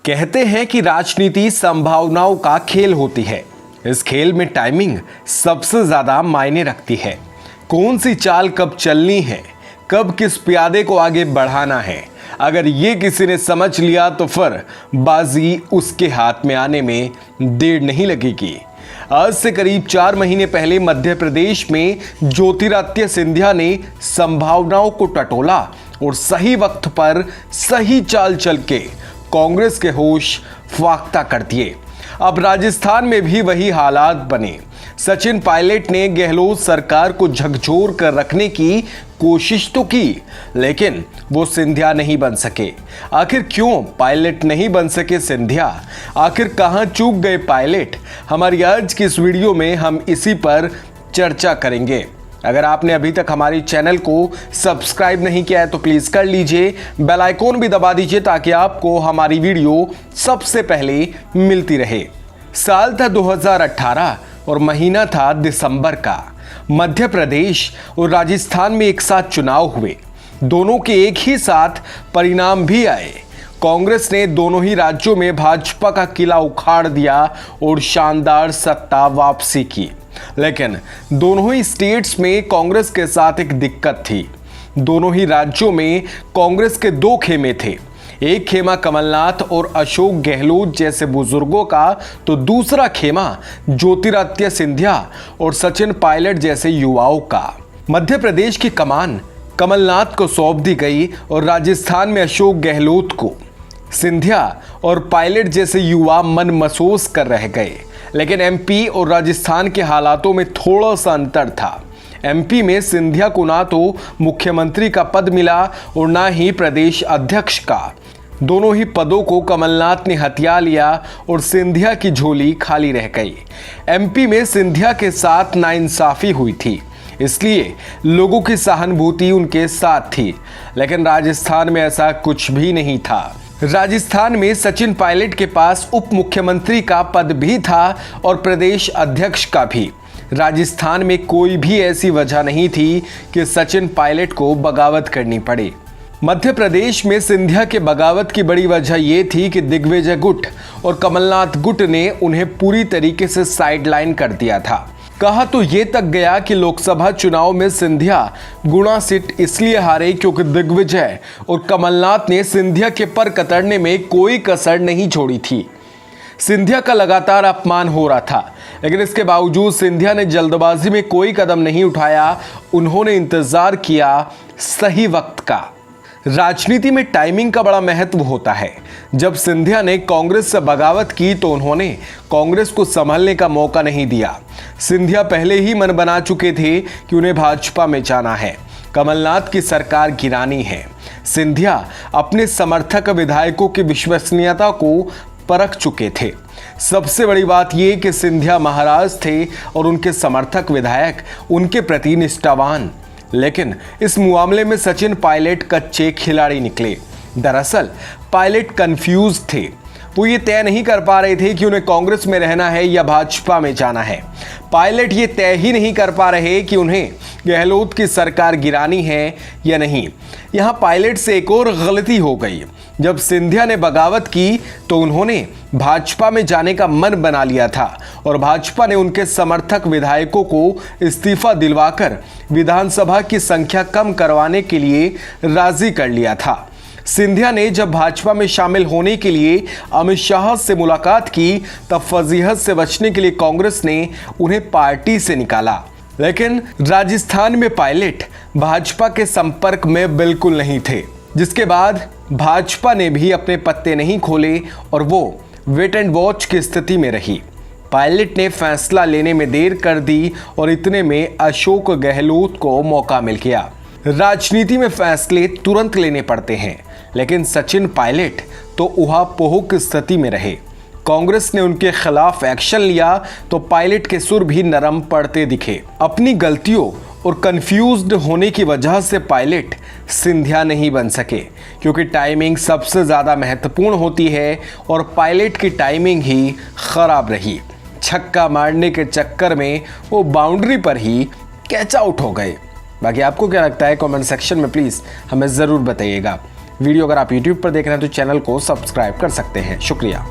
कहते हैं कि राजनीति संभावनाओं का खेल होती है। इस खेल में टाइमिंग सबसे ज्यादा मायने रखती है। कौन सी चाल कब चलनी है, कब किस प्यादे को आगे बढ़ाना है, अगर ये किसी ने समझ लिया तो फिर बाजी उसके हाथ में आने में देर नहीं लगेगी। आज से करीब 4 महीने पहले मध्य प्रदेश में ज्योतिरादित्य सिंधिया ने संभावनाओं को टटोला और सही वक्त पर सही चाल चल के कांग्रेस के होश फाख्ता कर दिए। अब राजस्थान में भी वही हालात बने। सचिन पायलट ने गहलोत सरकार को झकझोर कर रखने की कोशिश तो की, लेकिन वो सिंधिया नहीं बन सके। आखिर क्यों पायलट नहीं बन सके सिंधिया? आखिर कहां चूक गए पायलट? हमारी आज की इस वीडियो में हम इसी पर चर्चा करेंगे। अगर आपने अभी तक हमारे चैनल को सब्सक्राइब नहीं किया है तो प्लीज कर लीजिए, बेल आइकॉन भी दबा दीजिए ताकि आपको हमारी वीडियो सबसे पहले मिलती रहे। साल था 2018 और महीना था दिसंबर का। मध्य प्रदेश और राजस्थान में एक साथ चुनाव हुए। दोनों के एक ही साथ परिणाम भी आए। कांग्रेस ने दोनों ही राज्यों में भाजपा का किला उखाड़ दिया और शानदार सत्ता वापसी की। लेकिन दोनों ही स्टेट्स में कांग्रेस के साथ एक दिक्कत थी। दोनों ही राज्यों में कांग्रेस के 2 खेमे थे। एक खेमा कमलनाथ और अशोक गहलोत जैसे बुजुर्गों का, तो दूसरा खेमा ज्योतिरादित्य सिंधिया और सचिन पायलट जैसे युवाओं का। मध्य प्रदेश की कमान कमलनाथ को सौंप दी गई और राजस्थान में अशोक गहलोत को। सिंधिया और पायलट जैसे युवा मन महसूस कर रह गए। लेकिन एमपी और राजस्थान के हालातों में थोड़ा सा अंतर था। एमपी में सिंधिया को ना तो मुख्यमंत्री का पद मिला और ना ही प्रदेश अध्यक्ष का। दोनों ही पदों को कमलनाथ ने हथिया लिया और सिंधिया की झोली खाली रह गई। एमपी में सिंधिया के साथ नाइंसाफी हुई थी, इसलिए लोगों की सहानुभूति उनके साथ थी। लेकिन राजस्थान में ऐसा कुछ भी नहीं था। राजस्थान में सचिन पायलट के पास उप मुख्यमंत्री का पद भी था और प्रदेश अध्यक्ष का भी। राजस्थान में कोई भी ऐसी वजह नहीं थी कि सचिन पायलट को बगावत करनी पड़े। मध्य प्रदेश में सिंधिया के बगावत की बड़ी वजह यह थी कि दिग्विजय गुट और कमलनाथ गुट ने उन्हें पूरी तरीके से साइडलाइन कर दिया था। कहा तो ये तक गया कि लोकसभा चुनाव में सिंधिया गुणा सीट इसलिए हारे क्योंकि दिग्विजय और कमलनाथ ने सिंधिया के पर कतरने में कोई कसर नहीं छोड़ी थी। सिंधिया का लगातार अपमान हो रहा था, लेकिन इसके बावजूद सिंधिया ने जल्दबाजी में कोई कदम नहीं उठाया। उन्होंने इंतजार किया सही वक्त का। राजनीति में टाइमिंग का बड़ा महत्व होता है। जब सिंधिया ने कांग्रेस से बगावत की तो उन्होंने कांग्रेस को संभालने का मौका नहीं दिया। सिंधिया पहले ही मन बना चुके थे कि उन्हें भाजपा में जाना है, कमलनाथ की सरकार गिरानी है। सिंधिया अपने समर्थक विधायकों की विश्वसनीयता को परख चुके थे। सबसे बड़ी बात यह कि सिंधिया महाराज थे और उनके समर्थक विधायक उनके प्रति निष्ठावान। लेकिन इस मामले में सचिन पायलट कच्चे खिलाड़ी निकले। दरअसल पायलट कंफ्यूज थे। वो ये तय नहीं कर पा रहे थे कि उन्हें कांग्रेस में रहना है या भाजपा में जाना है। पायलट ये तय ही नहीं कर पा रहे कि उन्हें गहलोत की सरकार गिरानी है या नहीं। यहाँ पायलट से एक और गलती हो गई। जब सिंधिया ने बगावत की तो उन्होंने भाजपा में जाने का मन बना लिया था और भाजपा ने उनके समर्थक विधायकों को इस्तीफा दिलवाकर विधानसभा की संख्या कम करवाने के लिए राजी कर लिया था। सिंधिया ने जब भाजपा में शामिल होने के लिए अमित शाह से मुलाकात की तब फजीहत से बचने के लिए कांग्रेस ने उन्हें पार्टी से निकाला। लेकिन राजस्थान में पायलट भाजपा के संपर्क में बिल्कुल नहीं थे, जिसके बाद भाजपा ने भी अपने पत्ते नहीं खोले और वो वेट एंड वॉच की स्थिति में रही। पायलट ने फैसला लेने में देर कर दी और इतने में अशोक गहलोत को मौका मिल गया। राजनीति में फैसले तुरंत लेने पड़ते हैं, लेकिन सचिन पायलट तो उहापोह की स्थिति में रहे। कांग्रेस ने उनके खिलाफ एक्शन लिया तो पायलट के सुर भी नरम पड़ते दिखे। अपनी गलतियों और कंफ्यूज्ड होने की वजह से पायलट सिंधिया नहीं बन सके, क्योंकि टाइमिंग सबसे ज़्यादा महत्वपूर्ण होती है और पायलट की टाइमिंग ही खराब रही। छक्का मारने के चक्कर में वो बाउंड्री पर ही कैच आउट हो गए। बाकी आपको क्या लगता है कमेंट सेक्शन में प्लीज़ हमें ज़रूर बताइएगा। वीडियो अगर आप यूट्यूब पर देख रहे हैं तो चैनल को सब्सक्राइब कर सकते हैं। शुक्रिया।